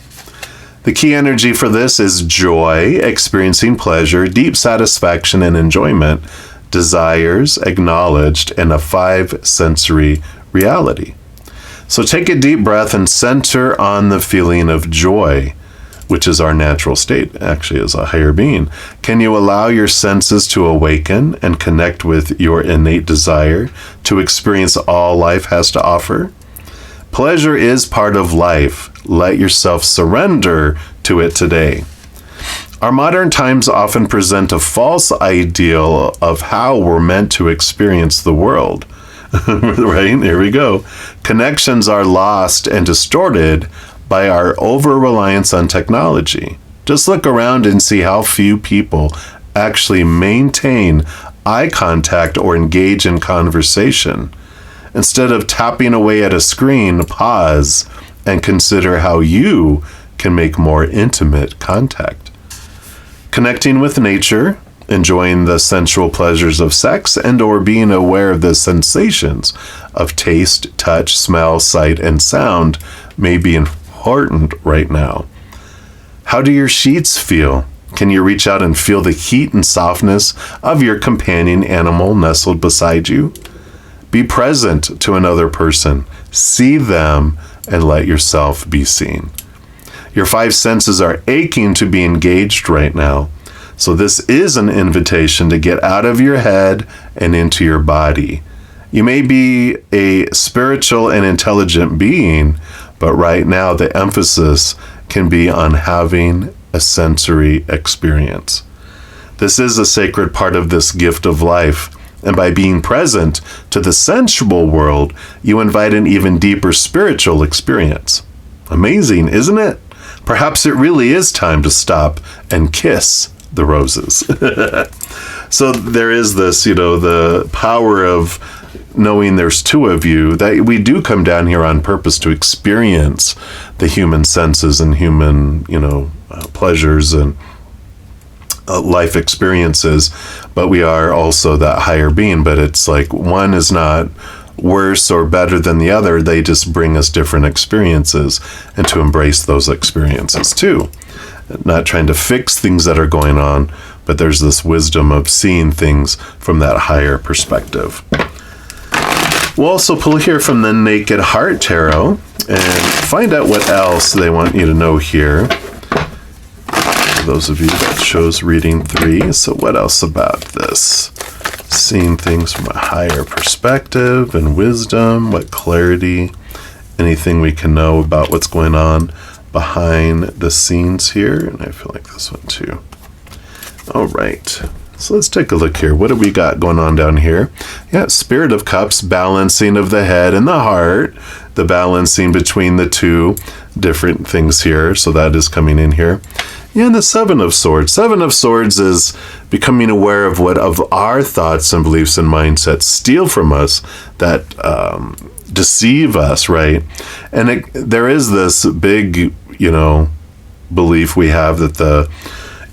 The key energy for this is joy, experiencing pleasure, deep satisfaction and enjoyment, desires acknowledged, and a 5 sensory reality. So take a deep breath and center on the feeling of joy, which is our natural state, actually, as a higher being. Can you allow your senses to awaken and connect with your innate desire to experience all life has to offer? Pleasure is part of life. Let yourself surrender to it today. Our modern times often present a false ideal of how we're meant to experience the world. Right? Here we go. Connections are lost and distorted by our over-reliance on technology. Just look around and see how few people actually maintain eye contact or engage in conversation. Instead of tapping away at a screen, pause and consider how you can make more intimate contact. Connecting with nature, enjoying the sensual pleasures of sex, and or being aware of the sensations of taste, touch, smell, sight, and sound may be important right now. How do your sheets feel? Can you reach out and feel the heat and softness of your companion animal nestled beside you? Be present to another person. See them and let yourself be seen. Your 5 senses are aching to be engaged right now. So this is an invitation to get out of your head and into your body. You may be a spiritual and intelligent being, but right now the emphasis can be on having a sensory experience. This is a sacred part of this gift of life, And by being present to the sensual world, you invite an even deeper spiritual experience. Amazing, isn't it? Perhaps it really is time to stop and kiss the roses. So there is this, the power of knowing there's two of you, that we do come down here on purpose to experience the human senses and human, pleasures and life experiences, but we are also that higher being. But it's like one is not worse or better than the other. They just bring us different experiences, and to embrace those experiences too. Not trying to fix things that are going on, but there's this wisdom of seeing things from that higher perspective. We'll also pull here from the Naked Heart Tarot and find out what else they want you to know here. For those of you that chose reading 3, so what else about this? Seeing things from a higher perspective and wisdom, what clarity, anything we can know about what's going on behind the scenes here. And I feel like this one too. All right, so let's take a look here. What do we got going on down here? Yeah, Spirit of Cups, balancing of the head and the heart, the balancing between the two different things here. So that is coming in here. Yeah, and the Seven of Swords. Seven of Swords is becoming aware of what of our thoughts and beliefs and mindsets steal from us, that deceive us, right? And there is this big, belief we have that the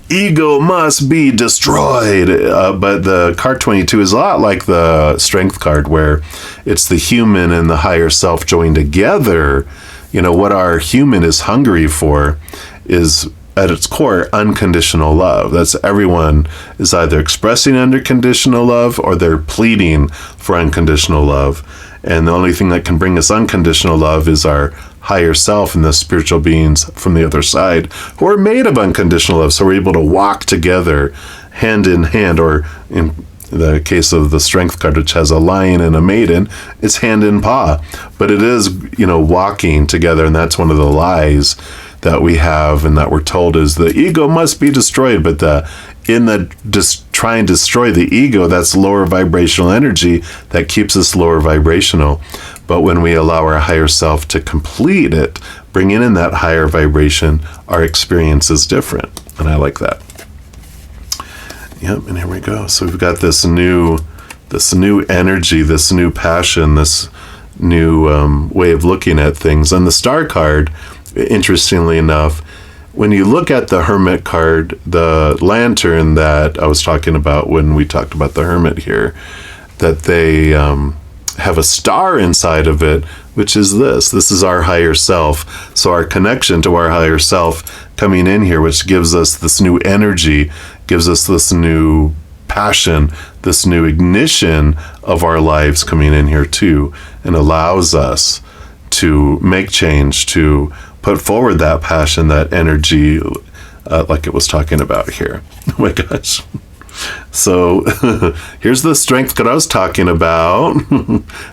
ego must be destroyed. But the card 22 is a lot like the Strength card, where it's the human and the higher self joined together. What our human is hungry for is, at its core, unconditional love. That's everyone is either expressing unconditional love or they're pleading for unconditional love. And the only thing that can bring us unconditional love is our higher self and the spiritual beings from the other side who are made of unconditional love. So we're able to walk together hand in hand, or in the case of the Strength card, which has a lion and a maiden, it's hand in paw. But it is, walking together. And that's one of the lies that we have and that we're told is the ego must be destroyed. But try and destroy the ego, that's lower vibrational energy that keeps us lower vibrational. But when we allow our higher self to complete it, bringing in that higher vibration, our experience is different. And I like that. Yep, and here we go. So we've got this new energy, this new passion, this new way of looking at things. On the Star card, interestingly enough, when you look at the Hermit card, the lantern that I was talking about when we talked about the Hermit here, that they have a star inside of it, which is this. This is our higher self. So our connection to our higher self coming in here, which gives us this new energy, gives us this new passion, this new ignition of our lives coming in here too, and allows us to make change, to put forward that passion, that energy, like it was talking about here. Oh my gosh. So here's the Strength card I was talking about.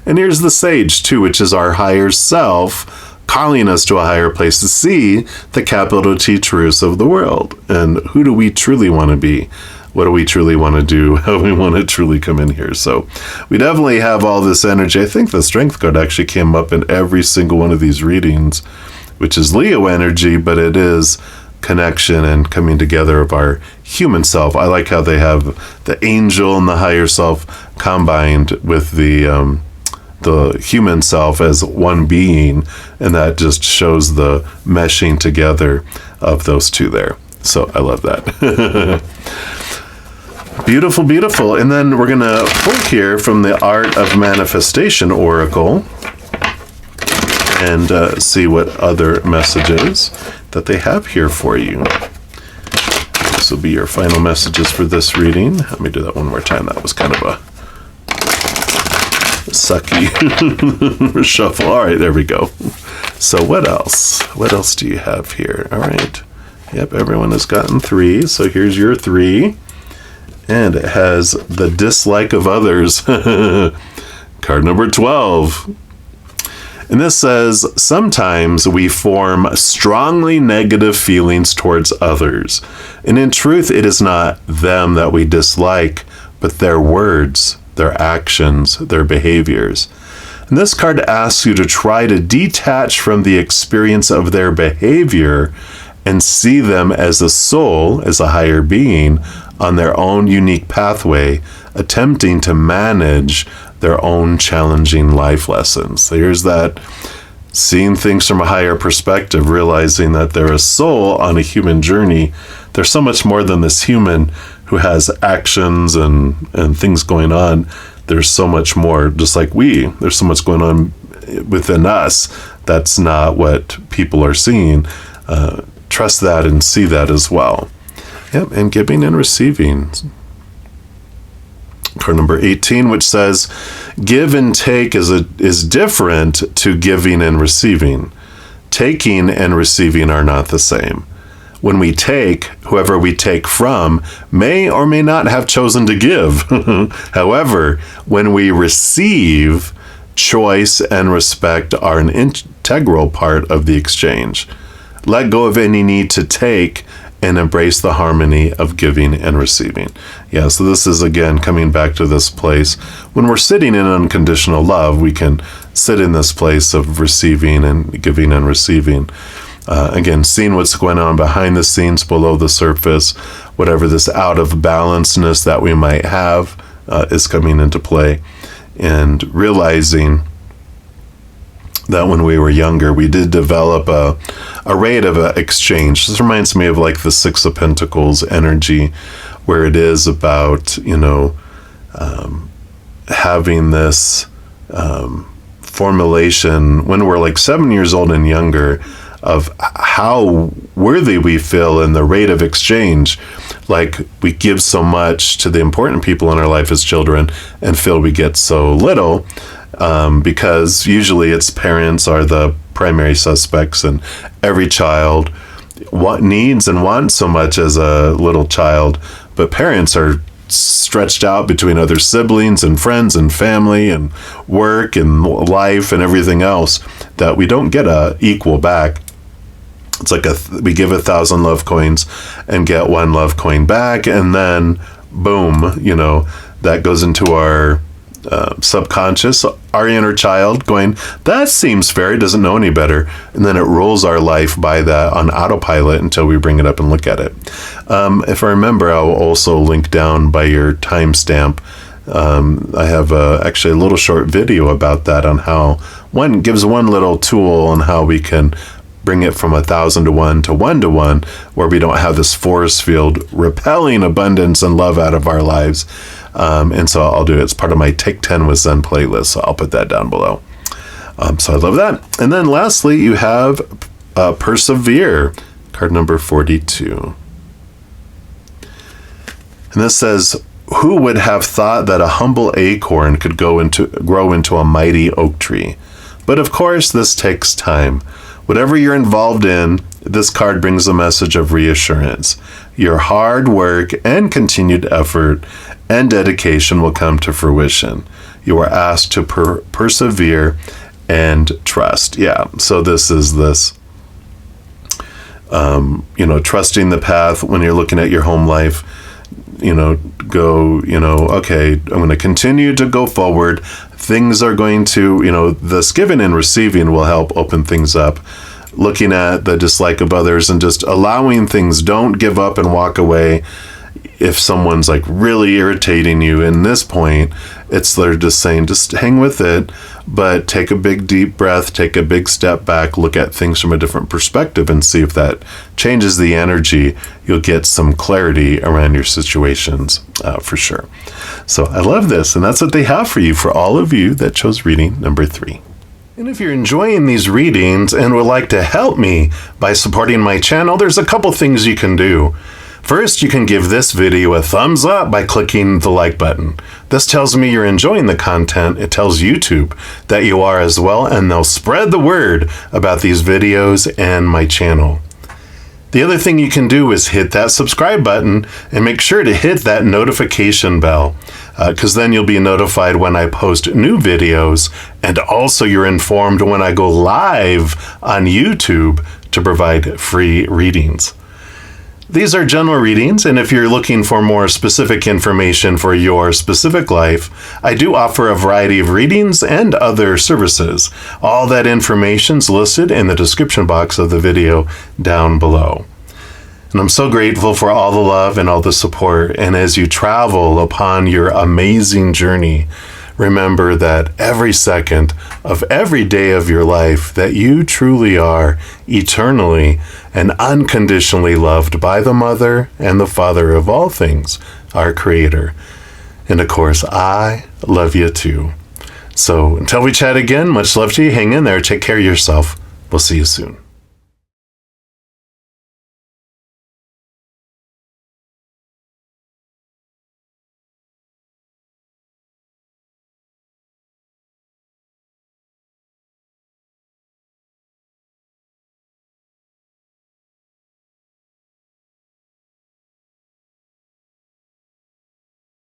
And here's the Sage too, which is our higher self calling us to a higher place to see the capital T truths of the world. And who do we truly want to be? What do we truly want to do? How we want to truly come in here? So we definitely have all this energy. I think the Strength card actually came up in every single one of these readings, which is Leo energy, but it is connection and coming together of our human self. I like how they have the angel and the higher self combined with the human self as one being, and that just shows the meshing together of those two there. So I love that. Beautiful, beautiful. And then we're going to pull here from the Art of Manifestation Oracle and see what other messages that they have here for you. This will be your final messages for this reading. Let me do that one more time. That was kind of a sucky shuffle. All right, there we go. So what else? What else do you have here? All right. Yep, everyone has gotten 3. So here's your 3. And it has the dislike of others. Card number 12. And this says, sometimes we form strongly negative feelings towards others. And in truth, it is not them that we dislike, but their words their actions, their behaviors. And this card asks you to try to detach from the experience of their behavior and see them as a soul, as a higher being, on their own unique pathway, attempting to manage their own challenging life lessons. So here's that, seeing things from a higher perspective, realizing that they're a soul on a human journey. They're so much more than this human who has actions and things going on. There's so much more, just like there's so much going on within us. That's not what people are seeing. Trust that and see that as well. Yep, and giving and receiving. Card number 18, which says, give and take is different to giving and receiving. Taking and receiving are not the same. When we take, whoever we take from may or may not have chosen to give. However, when we receive, choice and respect are an integral part of the exchange. Let go of any need to take and embrace the harmony of giving and receiving. Yeah, so this is, again, coming back to this place. When we're sitting in unconditional love, we can sit in this place of receiving and giving and receiving. Again, seeing what's going on behind the scenes, below the surface, whatever this out of balanceness that we might have is coming into play, and realizing that when we were younger, we did develop a rate of exchange. This reminds me of like the Six of Pentacles energy, where it is about, having this formulation when we're like 7 years old and younger, of how worthy we feel in the rate of exchange. Like we give so much to the important people in our life as children and feel we get so little, because usually its parents are the primary suspects, and every child needs and wants so much as a little child, but parents are stretched out between other siblings and friends and family and work and life and everything else, that we don't get a equal back. It's like we give 1,000 love coins and get 1 love coin back, and then boom, that goes into our subconscious, our inner child going, that seems fair, it doesn't know any better, and then it rolls our life by that on autopilot until we bring it up and look at it. If I remember, I'll also link down by your timestamp. I have actually a little short video about that, on how gives one little tool on how we can bring it from 1,000 to 1 to 1 to 1, where we don't have this force field repelling abundance and love out of our lives. And so I'll do it. It's part of my Take 10 with Zen playlist, so I'll put that down below. So I love that. And then lastly, you have Persevere, card number 42. And this says, who would have thought that a humble acorn could grow into a mighty oak tree? But of course, this takes time. Whatever you're involved in, this card brings a message of reassurance. Your hard work and continued effort and dedication will come to fruition. You are asked to persevere and trust. Yeah, so this is this, trusting the path when you're looking at your home life. Okay, I'm going to continue to go forward. Things are going to, this giving and receiving will help open things up. Looking at the dislike of others and just allowing things. Don't give up and walk away if someone's like really irritating you. In this point, they're just saying, just hang with it, but take a big deep breath, take a big step back, look at things from a different perspective and see if that changes the energy. You'll get some clarity around your situations for sure. So I love this, and that's what they have for you, for all of you that chose reading number 3. And if you're enjoying these readings and would like to help me by supporting my channel, there's a couple things you can do. First, you can give this video a thumbs up by clicking the like button. This tells me you're enjoying the content. It tells YouTube that you are as well, and they'll spread the word about these videos and my channel. The other thing you can do is hit that subscribe button and make sure to hit that notification bell, because then you'll be notified when I post new videos, and also you're informed when I go live on YouTube to provide free readings. These are general readings, and if you're looking for more specific information for your specific life, I do offer a variety of readings and other services. All that information's listed in the description box of the video down below. And I'm so grateful for all the love and all the support. And as you travel upon your amazing journey, remember that every second of every day of your life that you truly are eternally and unconditionally loved by the Mother and the Father of all things, our Creator. And of course, I love you too. So until we chat again, much love to you. Hang in there. Take care of yourself. We'll see you soon.